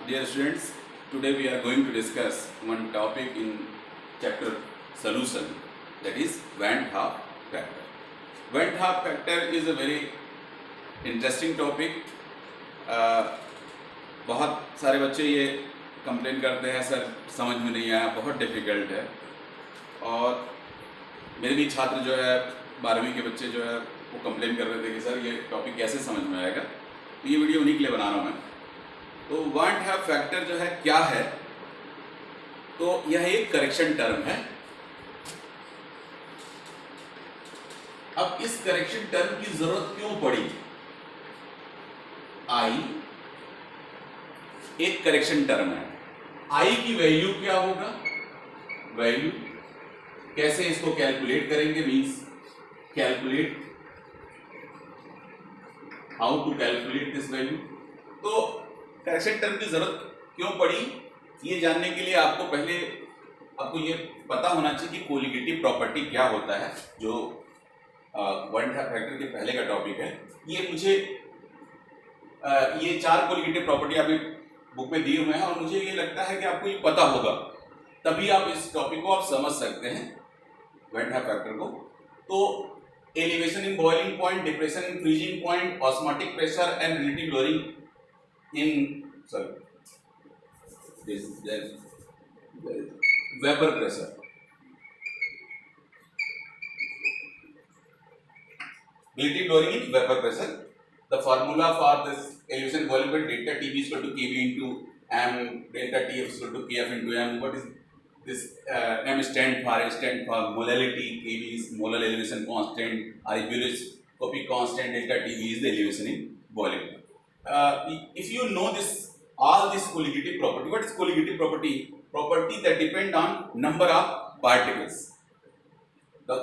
Dear students, today we are going to discuss one topic in chapter solution, that is Van 't Hoff factor. Van 't Hoff factor is a very interesting topic. बहुत सारे बच्चे ये complain करते हैं sir समझ में नहीं आया, बहुत डिफ़िकल्ट है। और मेरे भी छात्र जो है 12वीं के बच्चे जो है वो कंप्लेन कर रहे थे कि सर ये टॉपिक कैसे समझ में आएगा। तो ये वीडियो उन्हीं के लिए बना रहा हूँ मैं। तो वांट हैव फैक्टर जो है क्या है, तो यह एक करेक्शन टर्म है। अब इस करेक्शन टर्म की जरूरत क्यों पड़ी? आई एक करेक्शन टर्म है। आई की वैल्यू क्या होगा? वैल्यू कैसे इसको कैलकुलेट करेंगे, means calculate, how to calculate this value. तो करेक्शन टर्म की जरूरत क्यों पड़ी, ये जानने के लिए आपको ये पता होना चाहिए कि कोलिगेटिव प्रॉपर्टी क्या होता है, जो वांट हैव फैक्टर के पहले का टॉपिक है। ये 4 कोलिगेटिव प्रॉपर्टी अभी बुक में दिए हुए हैं और मुझे ये लगता है कि आपको ये पता होगा, तभी आप इस टॉपिक को आप समझ सकते हैं वांट हैव फैक्टर को। तो elevation in boiling point, depression in freezing point, osmotic pressure and relative lowering vapor pressure. Relative lowering in vapor pressure. The formula for this elevation volume by delta T is equal to Kb into m, delta T is equal to Kf into m. What is this? M stand for molality, Kb is molar elevation constant, R is Boulescopic constant, delta Tb is the elevation in volume. If you know this, all this colligative property, what is colligative property? Property that depend on number of particles. The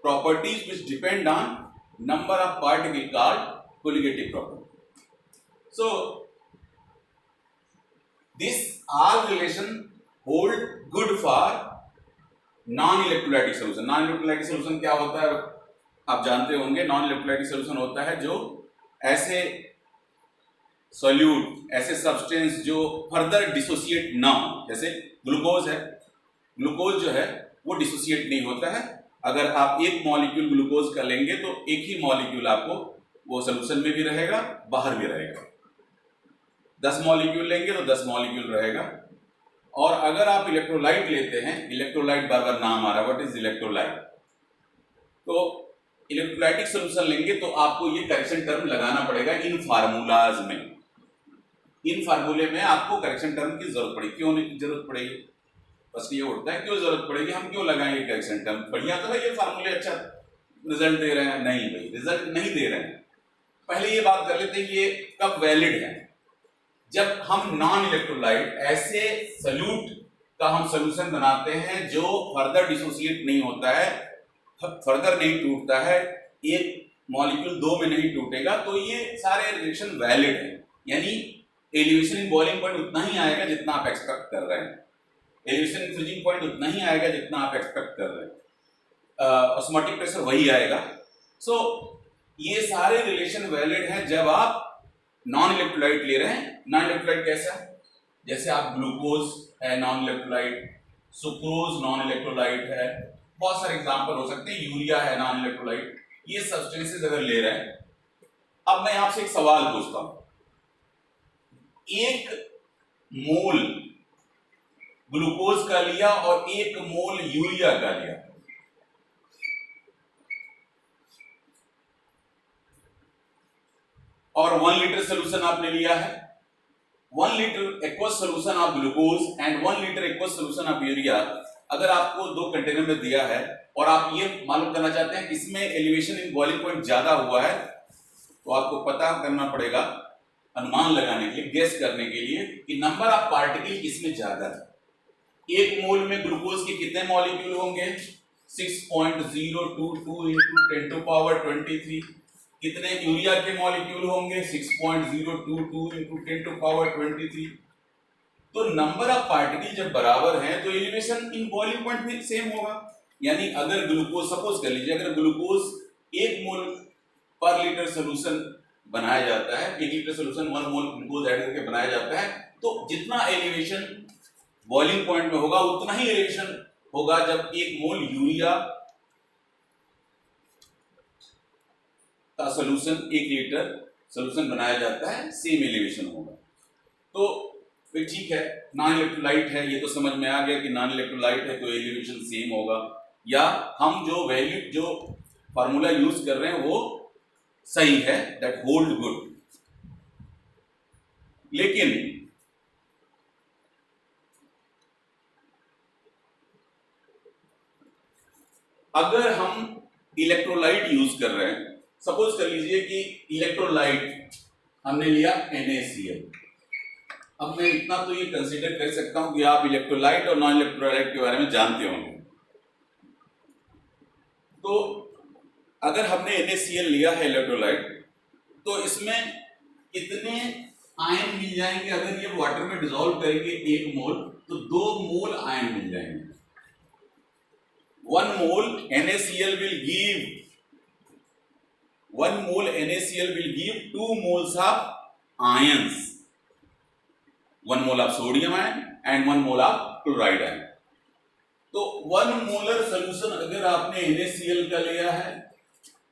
properties which depend on number of particles called colligative property. So this all relation hold good for non-electrolytic solution. Non-electrolytic solution क्या होता है आप जानते होंगे। non-electrolytic solution होता है जो ऐसे सॉल्यूट, ऐसे सब्सटेंस जो फर्दर डिसोसिएट ना हो। जैसे ग्लूकोज है, ग्लूकोज जो है वो डिसोसिएट नहीं होता है। अगर आप एक मॉलिक्यूल ग्लूकोज का लेंगे तो एक ही मॉलिक्यूल आपको वो सोल्यूशन में भी रहेगा, बाहर भी रहेगा। 10 मॉलिक्यूल लेंगे तो 10 मॉलिक्यूल रहेगा। और अगर आप इलेक्ट्रोलाइट लेते हैं, इलेक्ट्रोलाइट बार बार नाम आ रहा है, व्हाट इज इलेक्ट्रोलाइट? तो इलेक्ट्रोलाइटिक सोल्यूशन लेंगे तो आपको ये करेक्शन टर्म लगाना पड़ेगा इन फार्मूलाज में। इन फार्मूले में आपको करेक्शन टर्म की जरूरत पड़ेगी। क्यों नहीं जरूरत पड़ेगी? बस ये उठता है क्यों जरूरत पड़ेगी, हम क्यों लगाएंगे करेक्शन टर्म? बढ़िया तो है ये फार्मूले, अच्छा रिजल्ट दे रहे हैं। नहीं भाई, रिजल्ट नहीं दे रहे हैं। पहले ये बात कर लेते हैं ये कब वैलिड है। जब हम नॉन इलेक्ट्रोलाइट ऐसे सॉल्यूट का हम सोल्यूशन बनाते हैं जो फर्दर डिसोसिएट नहीं होता है, फर्दर नहीं टूटता है, एक मॉलिक्यूल 2 में नहीं टूटेगा, तो ये सारे रिलेशन वैलिड है। यानी एलिवेशन इन बॉइलिंग पॉइंट उतना ही आएगा जितना आप एक्सपेक्ट कर रहे हैं, एलिवेशन इन फ्रीजिंग पॉइंट उतना ही आएगा जितना आप एक्सपेक्ट कर रहे हैं, ऑस्मोटिक प्रेशर वही आएगा। सो ये सारे रिलेशन वैलिड हैं जब आप नॉन इलेक्ट्रोलाइट ले रहे हैं। नॉन इलेक्ट्रोलाइट कैसा? जैसे आप ग्लूकोज है non electrolyte, sucrose non electrolyte है, बहुत सारे एग्जाम्पल हो सकते हैं, यूरिया है नॉन इलेक्ट्रोलाइट। ये सब्सटेंसेस अगर ले रहे हैं, अब मैं आपसे एक सवाल पूछता हूं, एक मोल ग्लूकोज का लिया और एक मोल यूरिया का लिया, और 1 लीटर सोल्यूशन आपने लिया है। 1 litre aqueous solution of glucose and 1 litre aqueous solution of urea अगर आपको 2 कंटेनर में दिया है और आप ये मालूम करना चाहते हैं किसमें एलिवेशन इन बॉइलिंग पॉइंट ज्यादा हुआ है, तो आपको पता करना पड़ेगा, अनुमान लगाने के लिए, गेस करने के लिए कि नंबर ऑफ पार्टिकल किसमें ज्यादा है। एक मोल में ग्लूकोज के कितने मॉलिक्यूल होंगे? 6.022 इंटू 10 टू पावर 23। कितने यूरिया के मॉलिक्यूल होंगे? 6.022 इंटू 10 टू पावर 23। तो नंबर ऑफ पार्टिकल जब बराबर हैं तो एलिवेशन इन बॉइलिंग पॉइंट भी सेम होगा। यानी अगर ग्लूकोज, सपोज कर लीजिए, अगर ग्लूकोज 1 मोल पर लीटर सोल्यूशन बनाया जाता है, 1 लीटर सोल्यूशन 1 मोल ग्लूकोज ऐड करके बनाया जाता है, तो जितना एलिवेशन बॉइलिंग पॉइंट में होगा उतना ही एलिवेशन होगा जब 1 मोल यूरिया का सोल्यूशन 1 लीटर सोल्यूशन बनाया जाता है, सेम एलिवेशन होगा। तो फिर ठीक है, नॉन इलेक्ट्रोलाइट है, ये तो समझ में आ गया कि नॉन इलेक्ट्रोलाइट है तो एलिवेशन सेम होगा, या हम जो वैल्यू जो फार्मूला यूज कर रहे हैं वो सही है, दैट होल्ड गुड। लेकिन अगर हम इलेक्ट्रोलाइट यूज कर रहे हैं, सपोज कर लीजिए कि इलेक्ट्रोलाइट हमने लिया NaCl, अब मैं इतना तो ये कंसीडर कर सकता हूं कि आप इलेक्ट्रोलाइट और नॉन इलेक्ट्रोलाइट के बारे में जानते होंगे। तो अगर हमने NaCl लिया है इलेक्ट्रोलाइट, तो इसमें कितने आयन मिल जाएंगे? अगर ये वाटर में डिसॉल्व करेंगे 1 मोल, तो 2 मोल आयन मिल जाएंगे। 1 मोल NaCl will give 1 mole NaCl will give 2 moles of ions, 1 mole of sodium ion and 1 mole of chloride ion। तो 1 मोलर सोल्यूशन अगर आपने NaCl का लिया है,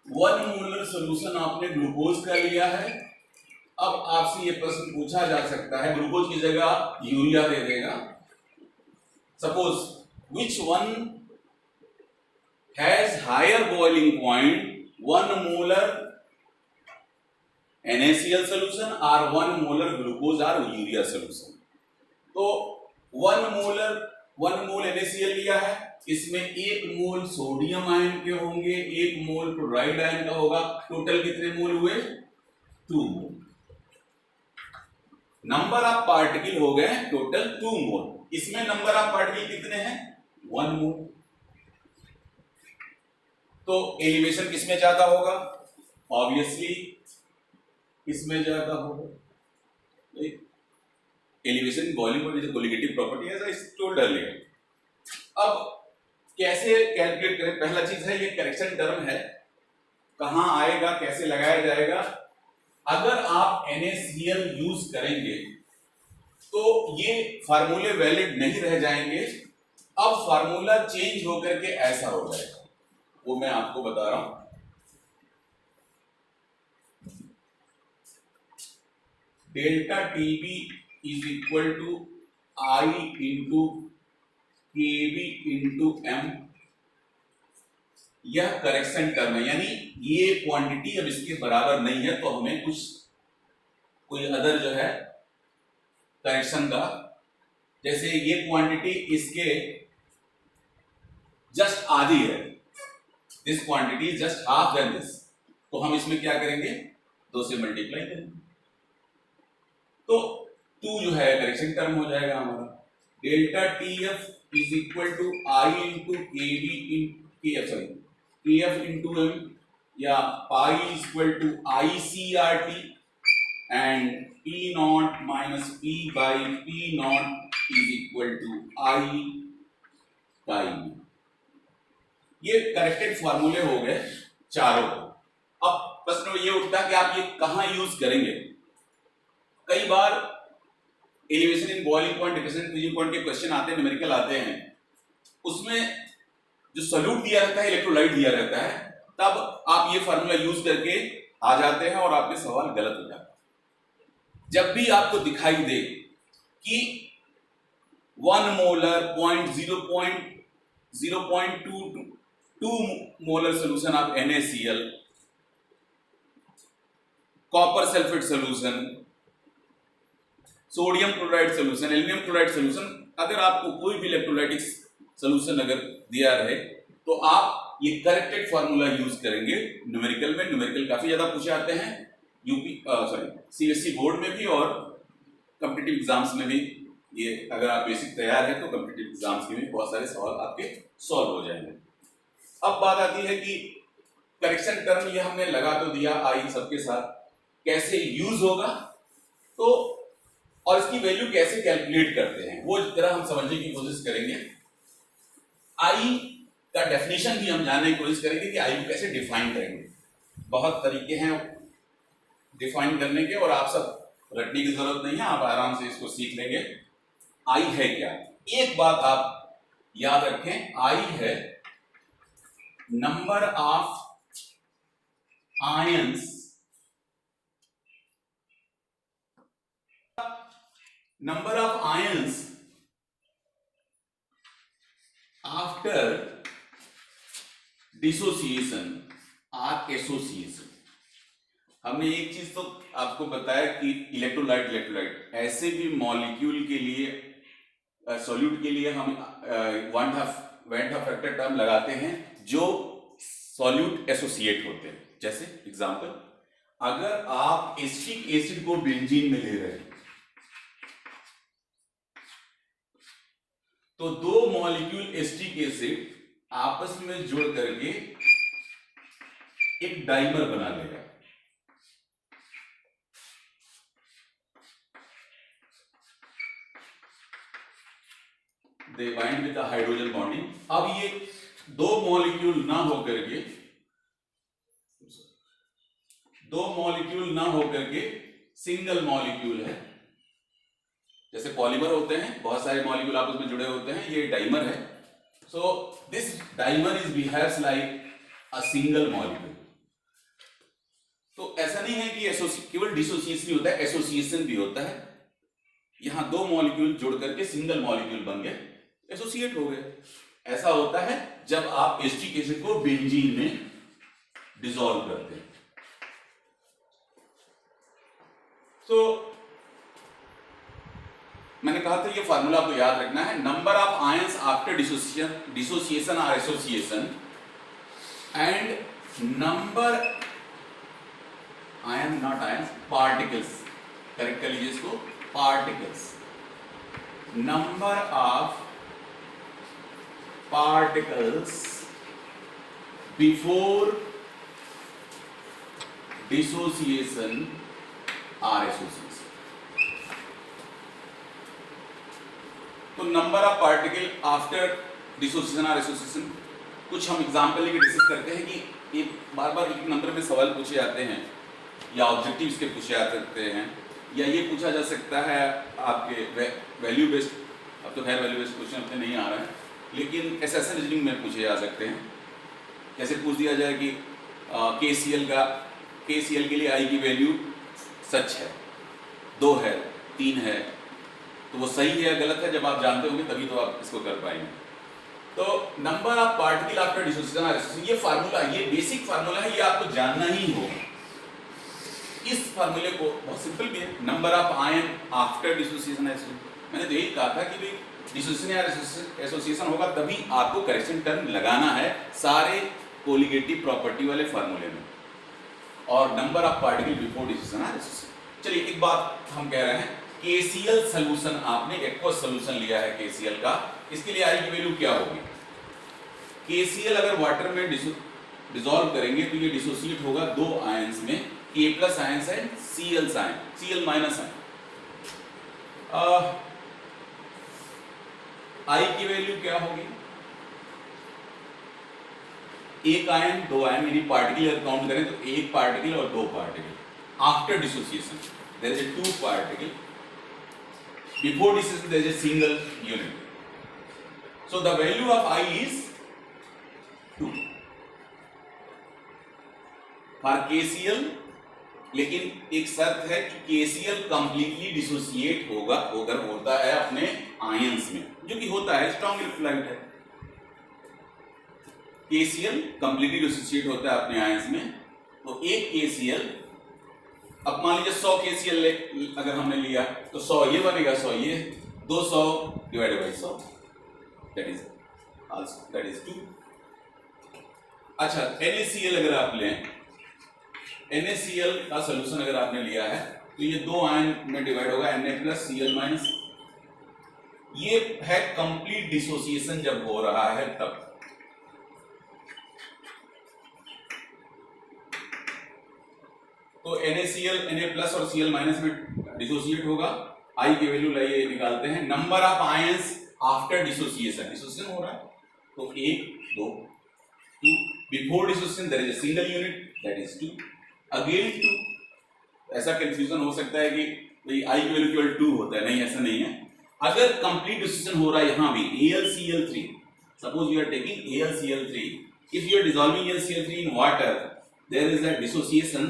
1 मोलर सोल्यूशन आपने ग्लूकोज का लिया है, अब आपसे ये प्रश्न पूछा जा सकता है, ग्लूकोज की जगह यूरिया दे देगा, suppose which one has higher boiling point, 1 molar NaCl solution or 1 molar glucose or urea solution। तो 1 मोल NaCl लिया है, इसमें 1 मोल सोडियम आयन के होंगे, 1 मोल क्लोराइड आयन का होगा, टोटल कितने मोल हुए? 2 मोल। नंबर ऑफ पार्टिकल हो गए टोटल 2 मोल, इसमें नंबर ऑफ पार्टिकल कितने हैं? 1 मोल। तो एलिवेशन किसमें ज्यादा होगा? ऑब्वियसली इसमें ज्यादा होगा। Elevation boiling point is a colligative property as I told earlier. अब कैसे कैलकुलेट करें? पहला चीज है ये करेक्शन टर्म है, कहां आएगा, कैसे लगाया जाएगा? अगर आप NaCl यूज करेंगे तो ये फार्मूले वैलिड नहीं रह जाएंगे, अब फार्मूला चेंज होकर के ऐसा हो जाएगा, वो मैं आपको बता रहा हूं। Delta TB is equal to I into KB into M, यह करेक्शन टर्म है, यानी ये क्वांटिटी अब इसके बराबर नहीं है, तो हमें कोई अदर जो है करेक्शन का, जैसे ये क्वांटिटी इसके जस्ट आधी है, this quantity is just half than this, तो हम इसमें क्या करेंगे? 2 से मल्टीप्लाई करेंगे, तो 2 जो है करेक्शन टर्म हो जाएगा हमारा। Delta TF is equal to I into KB KF into M, या pi is equal to ICRT and P not minus P by P not is equal to I by. ये corrected फॉर्मूले हो गए चारों। अब प्रश्न ये उठता है कि आप ये कहां यूज करेंगे? कई बार elevation in boiling point, deficient freezing point के क्वेश्चन आते हैं, न्यूमेरिकल आते हैं, उसमें जो सॉल्यूट दिया रहता है, इलेक्ट्रोलाइट दिया रहता है, तब आप ये फार्मूला यूज करके आ जाते हैं और आपके सवाल गलत हो जाते हैं। जब भी आपको दिखाई दे कि 1 molar 0.2 molar solution of NaCl, copper sulphate solution, sodium chloride solution, aluminium chloride solution, अगर आपको कोई भी इलेक्ट्रोलाइटिक सोल्यूशन अगर दिया रहे तो आप ये करेक्टेड फार्मूला यूज करेंगे न्यूमेरिकल में। न्यूमेरिकल काफी ज्यादा पूछे आते हैं CBSE बोर्ड में भी और कॉम्पिटिटिव एग्जाम्स में भी। ये अगर आप बेसिक तैयार है तो कॉम्पिटिटिव एग्जाम्स के भी बहुत सारे सवाल आपके सॉल्व हो जाएंगे। अब बात आती है कि करेक्शन टर्म ये हमने लगा तो दिया आई सबके साथ, कैसे यूज होगा तो और इसकी वैल्यू कैसे कैलकुलेट करते हैं वो जरा हम समझने की कोशिश करेंगे। आई का डेफिनेशन भी हम जानने की कोशिश करेंगे कि आई को कैसे डिफाइन करेंगे। बहुत तरीके हैं डिफाइन करने के, और आप सब रटने की जरूरत नहीं है, आप आराम से इसको सीख लेंगे। आई है क्या? एक बात आप याद रखें, आई है number of ions, number of ions after dissociation और एसोसिएशन। हमने एक चीज तो आपको बताया कि इलेक्ट्रोलाइट ऐसे भी मॉलिक्यूल के लिए, सॉल्यूट के लिए हम वेंट फैक्टर टर्म लगाते हैं जो सॉल्यूट एसोसिएट होते हैं। जैसे एग्जांपल, अगर आप एसिटिक एसिड को बेंजीन में ले रहे हैं तो दो मॉलिक्यूल एसिटिक एसिड आपस में जुड़ करके एक डाइमर बना लेगा। दे bind with the hydrogen bonding. अब ये दो मॉलिक्यूल ना होकर के सिंगल मॉलिक्यूल है। जैसे पॉलीमर होते हैं, बहुत सारे मॉलिक्यूल आपस में जुड़े होते हैं, ये डाइमर है। So this dimer is behaves like a single molecule. तो ऐसा नहीं है कि केवल डिसोसिएशन ही होता है, एसोसिएशन भी होता है। यहां दो मॉलिक्यूल जुड़ करके सिंगल मॉलिक्यूल बन गए, एसोसिएट हो गए। ऐसा होता है जब आप एसिटिक एसिड को बेंजीन में डिसॉल्व करते हैं। तो मैंने कहा था ये फार्मूला आपको याद रखना है, number of ions after dissociation और association and number ion not ions particles, correct कर लीजिए इसको, particles, number of particles before dissociation और एसोसिएशन। तो number of particle after dissociation और एसोसिएशन, कुछ हम एग्जांपल लेके डिस्कस करते हैं कि एक बार बार एक नंबर में सवाल पूछे जाते हैं या ऑब्जेक्टिव्स के पूछे जा सकते हैं, या ये पूछा जा सकता है आपके वैल्यू बेस्ड, अब तो खैर वैल्यू बेस्ड क्वेश्चन अपने नहीं आ रहा है, लेकिन एसएसएल रीजनिंग में पूछे जा सकते हैं। कैसे पूछ दिया जाए कि KCl के लिए आई की वैल्यू सच है, 2 है, 3 है, तो वो सही है या गलत है जब आप जानते होंगे तभी तो आप इसको कर पाएंगे। तो number of particle after dissociation और एसोसिएशन, ये फार्मूला, ये बेसिक फार्मूला है, ये आपको जानना ही होगा। इस फार्मूले को बहुत सिंपल भी है, number of ion after dissociation association. मैंने तो यही कहा था कि भाई डिसोसिएशन या एसोसिएशन होगा तभी आपको करेक्शन टर्म लगाना है सारे कोलिगेटिव प्रॉपर्टी वाले फार्मूले में, और number of particle before dissociation और एसोसिएशन। चलिए एक बात हम कह रहे हैं, KCl सॉल्यूशन, आपने एक्वस सॉल्यूशन लिया है KCl का, इसके लिए आई की वैल्यू क्या होगी? KCl अगर वाटर में डिसॉल्व करेंगे तो ये डिसोसिएट होगा दो आयंस में, K+ आयंस है, Cl आयन, Cl- आयन। आई की वैल्यू क्या होगी? एक आयन, दो आयन, यानी पार्टिकल अगर काउंट करें तो एक पार्टिकल और दो particle. After dissociation there is a 2 particle, before dissociation there is a single unit, so the value of I is 2 for KCl। लेकिन एक शर्त है कि KCl कंप्लीटली डिसोसिएट होता है अपने आयंस में, जो कि होता है, स्ट्रॉन्ग इलेक्ट्रोलाइट है। KCl कंप्लीटली डिसोसिएट होता है अपने आयंस में, तो एक KCl, अब मान लीजिए 100 KCl अगर हमने लिया तो 100 ये बनेगा, 100 ये, 200 डिवाइडेड बाई 100 दैट इज 2। अच्छा, NaCl अगर आप लें, NaCl का सॉल्यूशन अगर आपने लिया है तो ये दो आयन में डिवाइड होगा, Na+Cl-। ये है कंप्लीट डिसोसिएशन जब हो रहा है तब। तो NaCl Na+ और Cl- में डिसोसिएट होगा। आई की वैल्यू लाइए निकालते हैं, number of ions after dissociation हो रहा है तो 1 2 2, before dissociation there is a single unit that is 2, again 2, ऐसा कंफ्यूजन हो सकता है कि भाई आई की वैल्यू केवल 2 होता है, नहीं ऐसा नहीं है। अगर कंप्लीट डिसोसिएशन हो रहा है यहाँ भी AlCl3, suppose you are taking AlCl3, if you are dissolving AlCl3 in water, there is a dissociation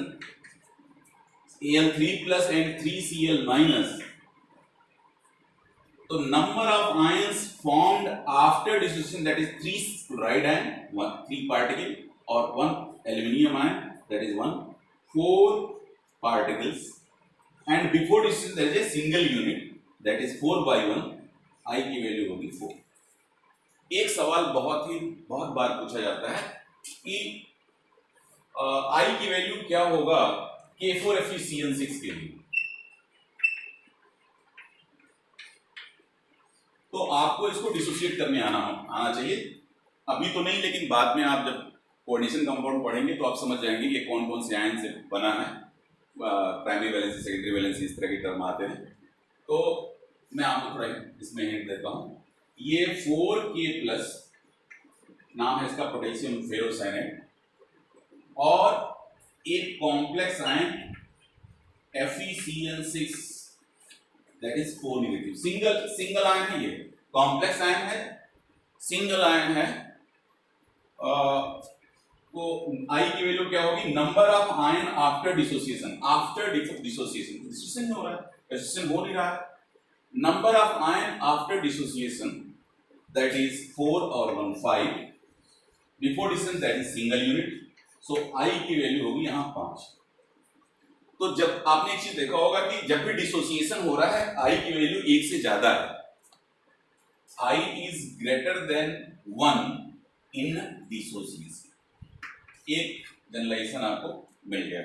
Al3 plus and 3Cl minus. So number of ions formed after dissociation, that is 3 chloride ion, 3 particle, or 1 aluminium ion, that is 4 particles, and before dissociation there is a single unit, that is 4/1, I की value होगी 4। एक सवाल बहुत बार पूछा जाता है कि I की वैल्यू क्या होगा K4FeCN6 के लिए। तो आपको इसको डिसोसिएट करने आना चाहिए, अभी तो नहीं, लेकिन बाद में आप जब कोऑर्डिनेशन कंपाउंड पढ़ेंगे तो आप समझ जाएंगे कि कौन कौन से आयन से बना है, प्राइमरी वैलेंसी, सेकेंडरी वैलेंसी, इस तरह के टर्म आते हैं। तो मैं आपको थोड़ा इसमें हिंट देता हूँ। ये 4K+, नाम है इसका पोटेशियम फेरोसाइनाइड, और एक complex ion FeCN6, that is 4 negative. Single ion है, ये कॉम्प्लेक्स आयन है, सिंगल आयन है। तो आई की वैल्यू क्या होगी, number of ion after dissociation, dissociation नहीं हो रहा है, डिसोसिएशन हो नहीं रहा है, number of ion after dissociation that is 4 और 1 5, before dissociation that is single unit, so I की वैल्यू होगी यहाँ 5। तो जब आपने एक चीज देखा होगा कि जब भी डिसोसिएशन हो रहा है आई की वैल्यू 1 से ज्यादा है, I is greater than 1 in dissociation। एक जनरलाइजेशन आपको मिल गया।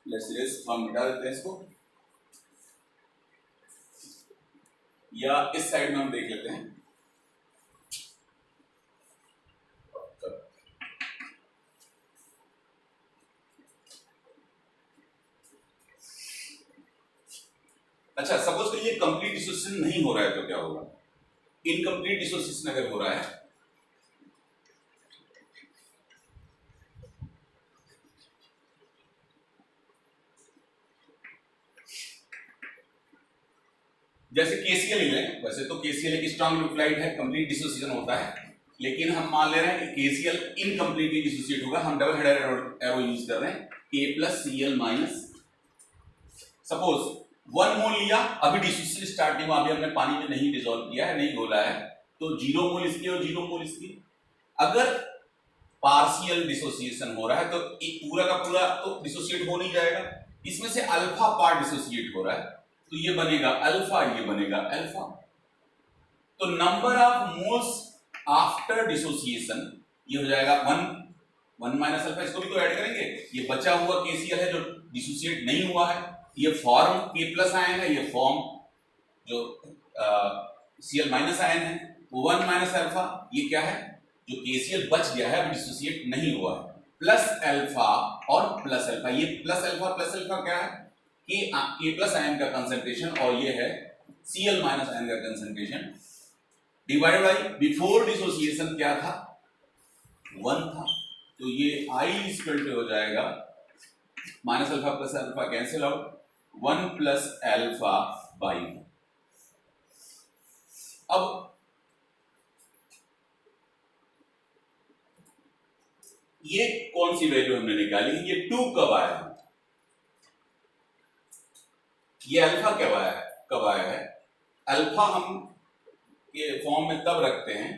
लेट्स फॉर्म मिटा देते हैं इसको, या इस साइड में हम देख लेते हैं। अच्छा, सपोज करिए कंप्लीट डिसोसिएशन नहीं हो रहा है तो क्या होगा, इनकम्प्लीट डिसोसिएशन अगर हो रहा है जैसे KCl ले लें, वैसे तो KCl एक स्ट्रॉन्ग न्यूक्लाइड है, कंप्लीट डिसोसिएशन होता है, लेकिन हम मान ले रहे हैं कि KCl इनकम्प्लीटली डिसोसिएट होगा, हम डबल हेडेड एरो यूज कर रहे हैं, K+Cl-। सपोज 1 मोल लिया, अभी डिसोसिएशन स्टार्ट नहीं हुआ, अभी हमने पानी में नहीं डिसॉल्व किया है, नहीं घोला है, तो 0 मोल इसकी और 0 मोल इसकी। अगर पार्शियल डिसोसिएशन हो रहा है तो एक पूरा का पूरा तो डिसोसिएट हो नहीं जाएगा, इसमें से अल्फा पार्ट डिसोसिएट हो रहा है, तो ये बनेगा अल्फा, ये बनेगा अल्फा। तो number of moles after dissociation ये हो जाएगा 1 माइनस अल्फा, इसको भी तो ऐड करेंगे। ये बचा हुआ KCl है जो डिसोसिएट नहीं हुआ है, ये फॉर्म K+ आयन है, ये फॉर्म जो Cl- आयन है, 1 माइनस अल्फा, ये क्या है जो KCl बच गया है, डिसोसिएट नहीं हुआ है, प्लस अल्फा और प्लस अल्फा। ये प्लस अल्फा क्या है कि K+ आयन का कंसंट्रेशन, और ये है Cl- आयन का concentration, divided by before dissociation क्या था, 1 था, तो ये I इक्वल टू हो जाएगा minus alpha plus alpha cancel out, 1 plus alpha by. अब ये कौन सी वैल्यू हमने निकाली, ये 2 कब आया, ये अल्फा कब आया है। अल्फा हम ये फॉर्म में तब रखते हैं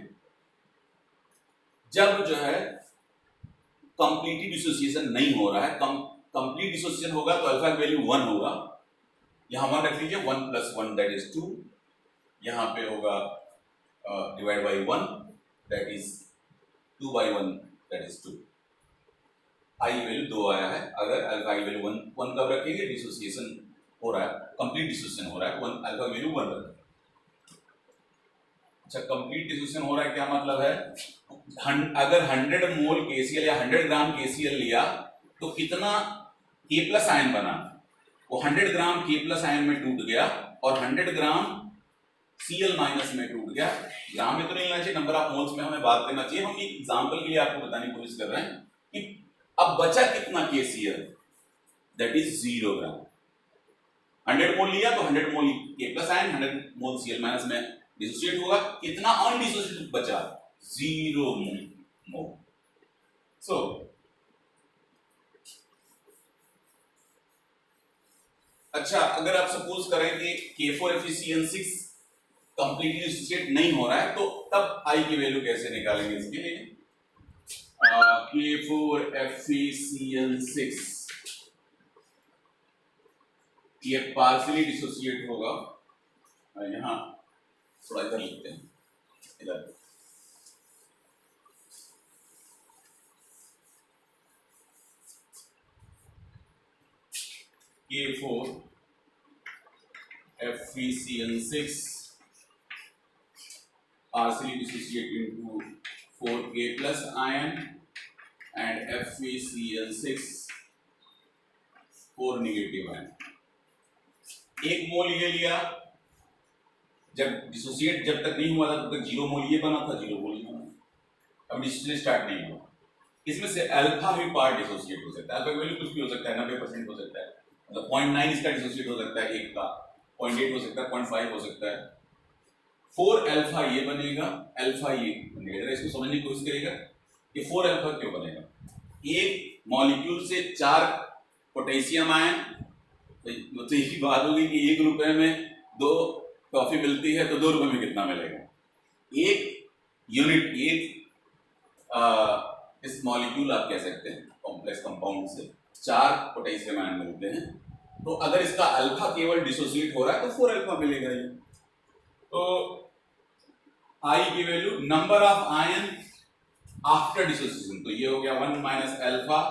जब जो है कंप्लीटली डिसोसिएशन नहीं हो रहा है। कंप्लीट डिसोसिएशन होगा तो अल्फा की वैल्यू 1 होगा, यहां 1 रख लीजिए, 1 + 1 दैट इज 2, यहां पे होगा divide by 1 that is 2/1 that is 2। I value 2 आया है। अगर अल्फा की वैल्यू 1 कब रखेंगे, डिसोसिएशन हो रहा है, कंप्लीट डिसोसिएशन हो रहा है, 1 अल्फा की वैल्यू 1 रखेंगे। अच्छा, कंप्लीट डिसोसिएशन हो रहा है क्या मतलब है, अगर 100 मोल KCl या 100 ग्राम KCl लिया तो कितना K+ आयन बना, वो 100 ग्राम K+ आयन में टूट गया और 100 ग्राम Cl- में टूट गया। ग्राम में तो नहीं लेना चाहिए, नंबर ऑफ मोल्स में हमें बात करना चाहिए। हम एक एग्जांपल के लिए आपको बताने की कोशिश कर रहे हैं कि अब बचा कितना KCl, दैट इज 0 ग्राम। 100 मोल लिया तो 100 मोल के प्लस आयन, 100 मोल Cl माइनस में डिसोसिएट होगा। कितना अनडिसोसिएटेड बचा? 0 मोल। सो अच्छा, अगर आप सपोज करें कि K4FeCN6 कंप्लीटली डिसोसिएट नहीं हो रहा है तो तब I की वैल्यू कैसे निकालेंगे इसके लिए? K4FeCN6 ये पार्शियली डिसोसिएट होगा। यहां थोड़ा इधर लिखते हैं, इधर K4FeCN6 partially dissociate into 4K plus ion and FeCN6 4 negative ion. 1 मोल ये लिया, जब डिसोसिएट जब तक नहीं हुआ था तब तक 0 मोल ये बना था, 0 मोल ये बना। अब डिसोसिएट स्टार्ट नहीं हुआ, इसमें से अल्फा ही पार्ट डिसोसिएट हो सकता है। अल्फा की वैल्यू कुछ भी हो सकता है, 90% हो सकता है, मतलब 0.9 इसका डिसोसिएट हो सकता है, 1 का 0.8 हो सकता है, 0.5 हो सकता है। 4 अल्फा ये बनेगा, अल्फा ये बनेगा। जरा इसको समझने की कोशिश करिएगा कि 4 अल्फा क्यों बनेगा। एक मॉलिक्यूल से 4 पोटेशियम आयन, तो यही बात होगी कि 1 रुपए में 2 टॉफी मिलती है तो 2 रुपए में कितना मिलेगा? 1 यूनिट, एक इस मॉलिक्यूल आप कह सकते हैं कॉम्प्लेक्स कंपाउंड से 4 पोटेशियम आयन मिलते हैं। तो अगर इसका अल्फा केवल डिसोसिएट हो रहा है तो 4 अल्फा मिलेगा ये। तो आई की value number of ion after dissociation, तो ये हो गया 1 minus alpha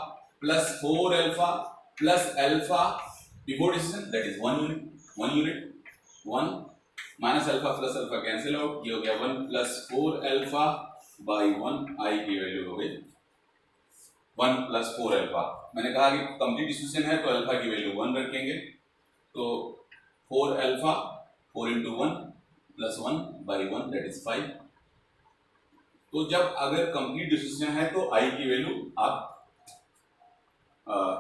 plus 4 alpha plus alpha before dissociation, that is 1 unit 1 minus alpha plus alpha cancel out, ये हो गया 1 प्लस 4 अल्फा बाई 1। आई की वैल्यू हो गई 1 प्लस 4 अल्फा। मैंने कहा कि कंप्लीट डिसोसिएशन है तो अल्फा की वैल्यू 1 रखेंगे, तो 4 alpha 4 into 1 plus 1 by 1 that is 5। तो जब अगर कंप्लीट डिसोसिएशन है तो आई की वैल्यू आप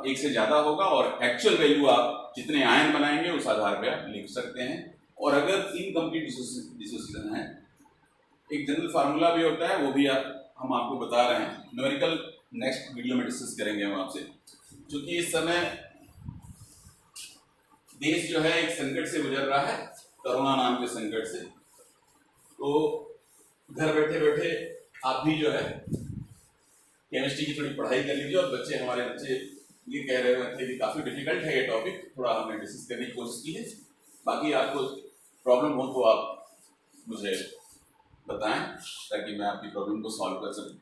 1 से ज्यादा होगा, और एक्चुअल वैल्यू आप जितने आयन बनाएंगे उस आधार पर आप लिख सकते हैं। और अगर इनकम्प्लीट डिसोसिएशन है, एक जनरल फार्मूला भी होता है, वो भी हम आपको बता रहे हैं, न्यूमेरिकल नेक्स्ट वीडियो में डिस्कस करेंगे हम आपसे। क्योंकि इस समय देश जो है एक संकट से गुजर रहा है, कोरोना नाम के संकट से। तो घर बैठे बैठे आप भी जो है केमिस्ट्री की थोड़ी पढ़ाई कर लीजिए। और हमारे बच्चे ये कह रहे थे कि काफ़ी डिफिकल्ट है ये टॉपिक, थोड़ा हमने डिस्कस करने की कोशिश की है। बाकी आपको प्रॉब्लम हो तो आप मुझे बताएं ताकि मैं आपकी प्रॉब्लम को सॉल्व कर सकूं।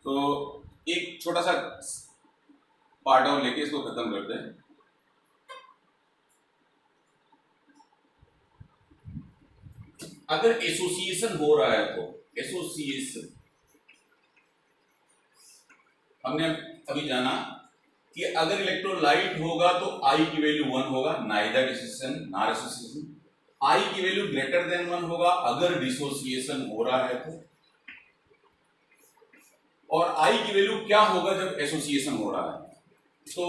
तो एक छोटा सा पार्ट और लेके इसको खत्म करते हैं। अगर एसोसिएशन हो रहा है तो एसोसिएशन, हमने अभी जाना कि अगर इलेक्ट्रोलाइट होगा तो आई की वैल्यू 1 होगा, नाइदर डिसोसिएशन नॉर एसोसिएशन। आई की वैल्यू ग्रेटर देन 1 होगा अगर डिसोसिएशन हो रहा है तो। और आई की वैल्यू क्या होगा जब एसोसिएशन हो रहा है? तो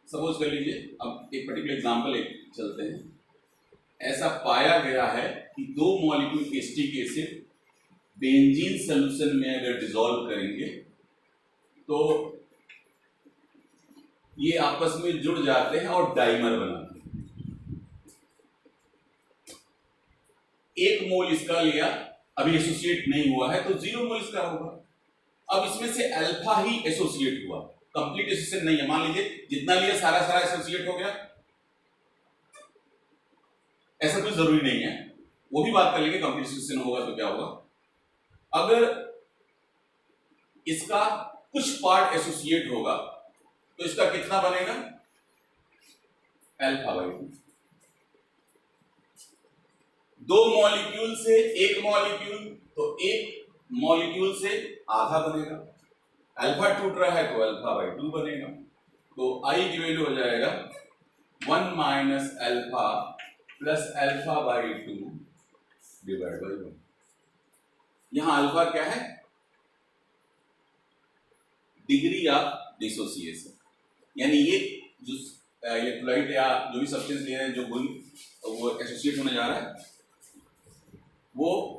सपोज कर लीजिए, अब एक पर्टिकुलर एग्जांपल चलते हैं। ऐसा पाया गया है कि 2 molecule acetic acid benzene solution में अगर डिसॉल्व करेंगे तो ये आपस में जुड़ जाते हैं और डाइमर बनाते हैं। 1 मोल इसका लिया, अभी एसोसिएट नहीं हुआ है तो 0 मोल इसका होगा। अब इसमें से अल्फा ही एसोसिएट हुआ, कंप्लीट एसोसिएशन नहीं है। मान लीजिए जितना लिया सारा एसोसिएट हो गया, ऐसा कोई जरूरी नहीं है, वो भी बात कर लेंगे कंप्लीट एसोसिएशन होगा तो क्या होगा। अगर इसका कुछ पार्ट एसोसिएट होगा तो इसका कितना बनेगा? Alpha by 2। 2 मॉलिक्यूल से 1 मॉलिक्यूल, तो 1 मॉलिक्यूल से आधा बनेगा। अल्फा टूट रहा है तो अल्फा बाई 2 बनेगा। तो आई की वैल्यू हो जाएगा 1 minus alpha plus alpha by 2 divide by 1। यहां अल्फा क्या है? डिग्री ऑफ डिसोसिएशन, यानी ये जो इलेक्ट्रोलाइट या जो भी सब्सटेंस ले रहे हैं, जो गुण वो एसोसिएट होने जा रहा है, वो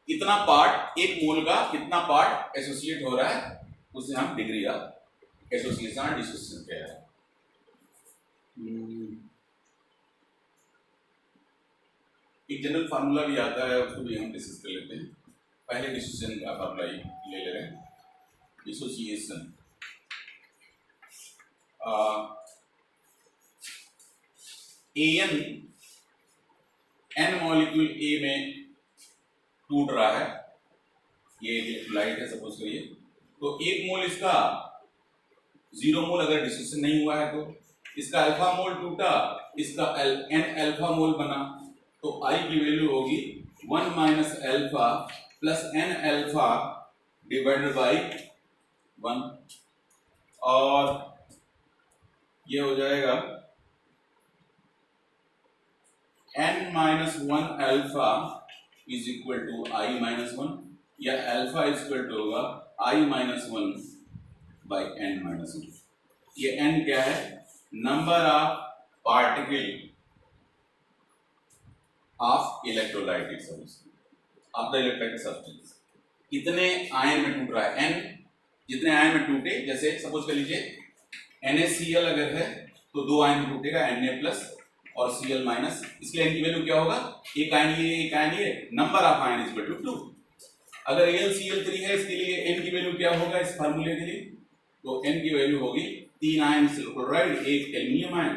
इतना पार्ट, एक मोल का कितना पार्ट एसोसिएट हो रहा है, उसे हम डिग्री ऑफ एसोसिएशन और डिसोसिएशन कह रहे हैं। एक जनरल फार्मूला भी आता है, उसको भी हम डिस्कस कर लेते हैं। पहले डिसोसिएशन का फार्मूला ले ले रहे हैं। डिसोसिएशन एन मॉलिक्यूल ए में टूट रहा है, ये इलेक्ट्रोलाइट है सपोज करिए, तो एक मोल इसका 0 मोल अगर डिसोसिएशन नहीं हुआ है तो इसका अल्फा मोल टूटा, इसका एन अल्फा मोल बना, तो आई की वैल्यू होगी 1 minus alpha plus n alpha divided by 1, और ये हो जाएगा n minus 1 alpha is equal to i minus 1, या अल्फा इज इक्वल टू होगा i minus 1 by n minus 1। ये n क्या है? Number of particle of electrolytic substance, of the electrolytic substance. कितने आयन में टूट रहा है? n जितने आयन में टूटे, जैसे सपोज कर लीजिए NaCl अगर है तो 2 आयन में टूटेगा, Na प्लस और Cl माइनस। इसके n की वैल्यू क्या होगा? एक आयन ये, एक आयन ये, number of ion is equal to 2। अगर AlCl3 है, इसके लिए n की वैल्यू क्या होगा इस फार्मूले के लिए? तो n की वैल्यू होगी 3 ion silver chloride, 1 aluminium ion,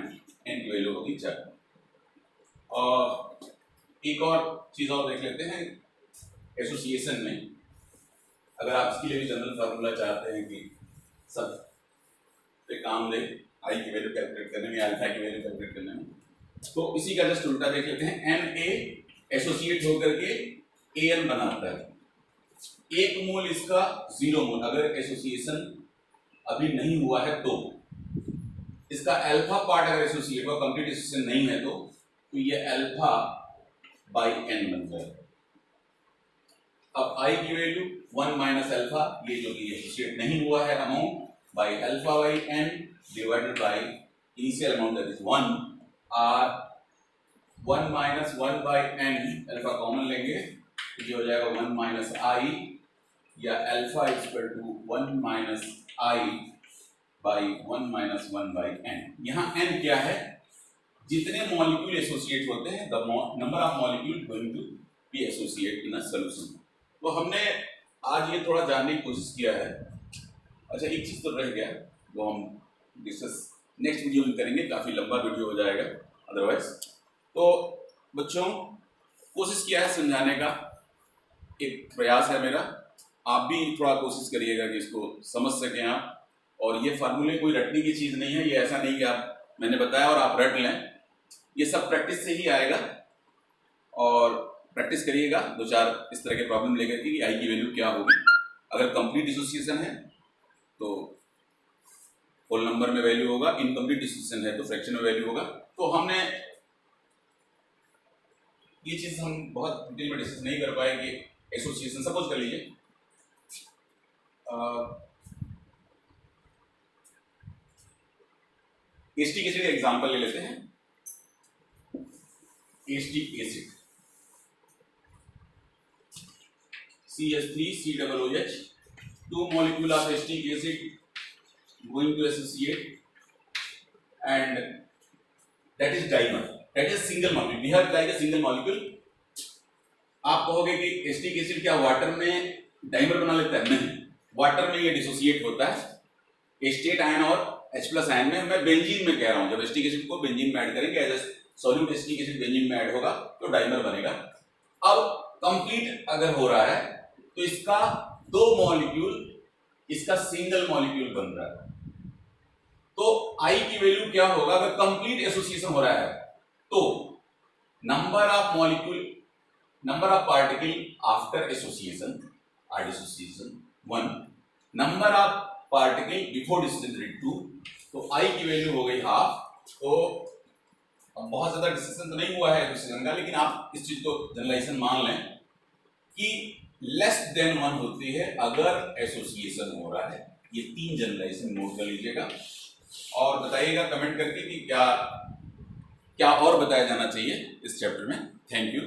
n की वैल्यू होगी 4। और एक और चीज और देख लेते हैं एसोसिएशन में। अगर आप इसके लिए भी जनरल फार्मूला चाहते हैं कि सब पे काम दे, आई की वैल्यू कैलकुलेट करने में, अल्फा की वैल्यू कैलकुलेट करने में, तो इसी का जस्ट उल्टा देख लेते हैं। Na एसोसिएट होकर के An बनाता है। एक मोल इसका 0 मोल, अगर एसोसिएशन अभी नहीं हुआ है तो इसका अल्फा पार्ट अगर एसोसिएट हुआ, कंप्लीट एसोसिएशन नहीं है तो ये अल्फा बाई n बन जाएगा। अब आई की वैल्यू 1 माइनस अल्फा, ये जो कि एसोसिएट नहीं हुआ है amount, by alpha by n divided by initial amount that is 1, और 1 minus 1 by n, alpha common लेंगे तो ये हो जाएगा 1 माइनस आई, या alpha is equal to 1 minus i by 1 minus 1 by n। यहाँ n क्या है? जितने मॉलिक्यूल एसोसिएट होते हैं, the number of molecule going to be associate in a solution. तो हमने आज ये थोड़ा जानने की कोशिश किया है। अच्छा, एक चीज तो रह गया, वो हम डिस्कस नेक्स्ट वीडियो में करेंगे, काफी लंबा वीडियो हो जाएगा अदरवाइज। तो बच्चों, कोशिश किया है समझाने का, एक प्रयास है मेरा, आप भी थोड़ा कोशिश करिएगा कि इसको समझ सकें आप। और ये फार्मूले कोई रटने की चीज नहीं है, ये ऐसा नहीं कि आप मैंने बताया और आप रट लें, ये सब प्रैक्टिस से ही आएगा। और प्रैक्टिस करिएगा 2-4 इस तरह के प्रॉब्लम लेकर कि आई की वैल्यू क्या होगी। अगर कंप्लीट डिसोसिएशन है तो होल नंबर में वैल्यू होगा, इनकम्प्लीट डिसोसिएशन है तो फ्रैक्शन में वैल्यू होगा। तो हमने ये चीज हम बहुत डिटेल में डिस्कस नहीं कर पाए कि एसोसिएशन, सपोज कर लीजिए एसिटिक एसिड का एग्जांपल ले लेते हैं। Acetic acid CH3COOH, 2 molecule of acetic acid going to associate, and that is dimer, that is single molecule, behave like a single molecule। आप कहोगे कि एसिटिक एसिड क्या वाटर में डाइमर बना लेता है? नहीं, वाटर में ये डिसोसिएट होता है एस्टेट आयन और H+ आयन में। मैं बेंजीन में कह रहा हूं, जब एसिटिक एसिड को बेंजीन में ऐड करेंगे, as solute acetic acid benzene में ऐड होगा तो डाइमर बनेगा। अब कंप्लीट अगर हो रहा है तो इसका 2 मॉलिक्यूल, इसका सिंगल मॉलिक्यूल बन रहा है, तो आई की वैल्यू क्या होगा? अगर कंप्लीट एसोसिएशन हो रहा है तो number of molecule, number of particle after association और dissociation 1, number of particle before dissociation 2, तो आई की वैल्यू हो गई हाफ। तो अब बहुत ज्यादा डिस्कशन तो नहीं हुआ है एसोसिएशन का, लेकिन आप इस चीज को जनरलाइजेशन मान लें कि लेस देन 1 होती है अगर एसोसिएशन हो रहा है, ये 3 जनरलाइजेशन नोट कर लीजिएगा और बताइएगा कमेंट करके कि क्या क्या और बताया जाना चाहिए इस चैप्टर में। Thank you.